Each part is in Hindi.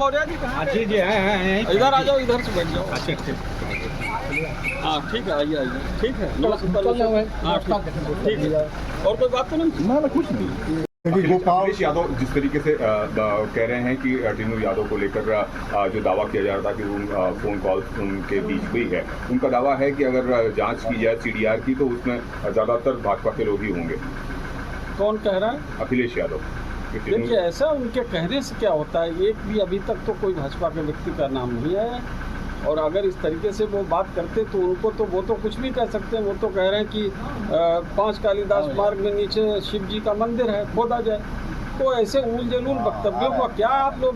मौर्य जी कहाँ जी जी हैं इधर आ जाओ, इधर से बैठ जाओ। अच्छा ठीक। हाँ ठीक है, आइए आइए, ठीक है, नमस्कार। हाँ ठीक है, और कोई बात तो नहीं? ना कुछ नहीं। अखिलेश यादव जिस तरीके से कह रहे हैं कि टीनू यादव को लेकर जो दावा किया जा रहा था कि फोन कॉल उनके बीच हुई है, उनका दावा है कि अगर जांच की जाए सीडीआर की तो उसमें ज़्यादातर भाजपा के लोग ही होंगे। कौन कह रहा है? अखिलेश यादव। देखिए, ऐसा उनके कहने से क्या होता है, एक भी अभी तक तो कोई भाजपा के व्यक्ति का नाम नहीं आया। और अगर इस तरीके से वो बात करते तो उनको तो वो तो कुछ भी कह सकते हैं। वो तो कह रहे हैं कि 5 कालिदास मार्ग में नीचे शिव जी का मंदिर है, खोदा जाए। तो ऐसे ऊल जलूल वक्तव्यों को क्या आप लोग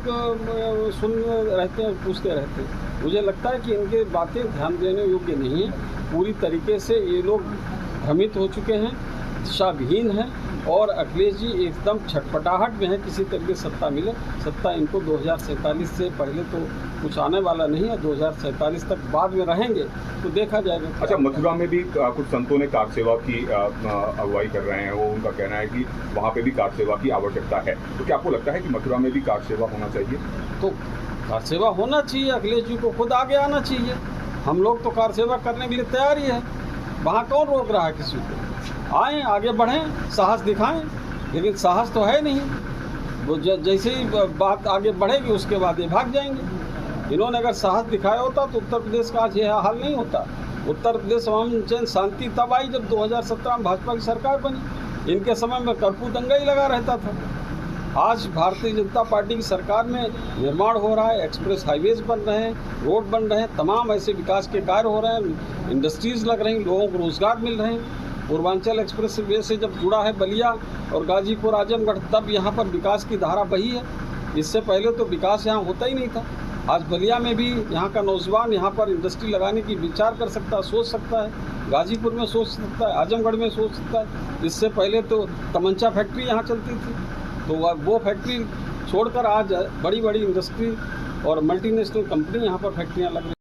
सुन रहते हैं, पूछते रहते हैं? मुझे लगता है कि इनके बातें ध्यान देने योग्य नहीं है। पूरी तरीके से ये लोग भ्रमित हो चुके हैं, दिशाविहीन हैं। और अखिलेश जी एकदम छटपटाहट में है, किसी तरीके सत्ता मिले। सत्ता इनको 2047 से पहले तो कुछ आने वाला नहीं है। 2047 तक बाद में रहेंगे तो देखा जाएगा। अच्छा, मथुरा में भी कुछ संतों ने कार सेवा की अगुवाई कर रहे हैं। वो उनका कहना है कि वहाँ पे भी कार सेवा की आवश्यकता है। तो क्या आपको लगता है कि मथुरा में भी कार सेवा होना चाहिए? तो कार सेवा होना चाहिए, अखिलेश जी को खुद आगे आना चाहिए। हम लोग तो कार सेवा करने के लिए तैयार ही है। वहाँ कौन रोक रहा है किसी को? आएँ, आगे बढ़ें, साहस दिखाएं। लेकिन साहस तो है नहीं। वो जैसे ही बात आगे बढ़ेगी उसके बाद ये भाग जाएंगे। इन्होंने अगर साहस दिखाया होता तो उत्तर प्रदेश का आज यह हाल नहीं होता। उत्तर प्रदेश अमन चैन शांति तब आई जब 2017 में भाजपा की सरकार बनी। इनके समय में कर्फ्यू दंगा ही लगा रहता था। आज भारतीय जनता पार्टी की सरकार में निर्माण हो रहा है, एक्सप्रेस हाईवेज बन रहे हैं, रोड बन रहे हैं, तमाम ऐसे विकास के कार्य हो रहे हैं, इंडस्ट्रीज़ लग रही हैं, लोगों को रोज़गार मिल रहे हैं। पूर्वांचल एक्सप्रेस वे से जब जुड़ा है बलिया और गाजीपुर आजमगढ़, तब यहाँ पर विकास की धारा बही है। इससे पहले तो विकास यहाँ होता ही नहीं था। आज बलिया में भी यहाँ का नौजवान यहाँ पर इंडस्ट्री लगाने की विचार कर सकता है, सोच सकता है। गाजीपुर में सोच सकता है, आजमगढ़ में सोच सकता है। इससे पहले तो तमंचा फैक्ट्री यहाँ चलती थी, तो वो फैक्ट्री छोड़कर आज बड़ी बड़ी इंडस्ट्री और मल्टीनेशनल कंपनी यहाँ पर फैक्ट्रियाँ लग रही हैं।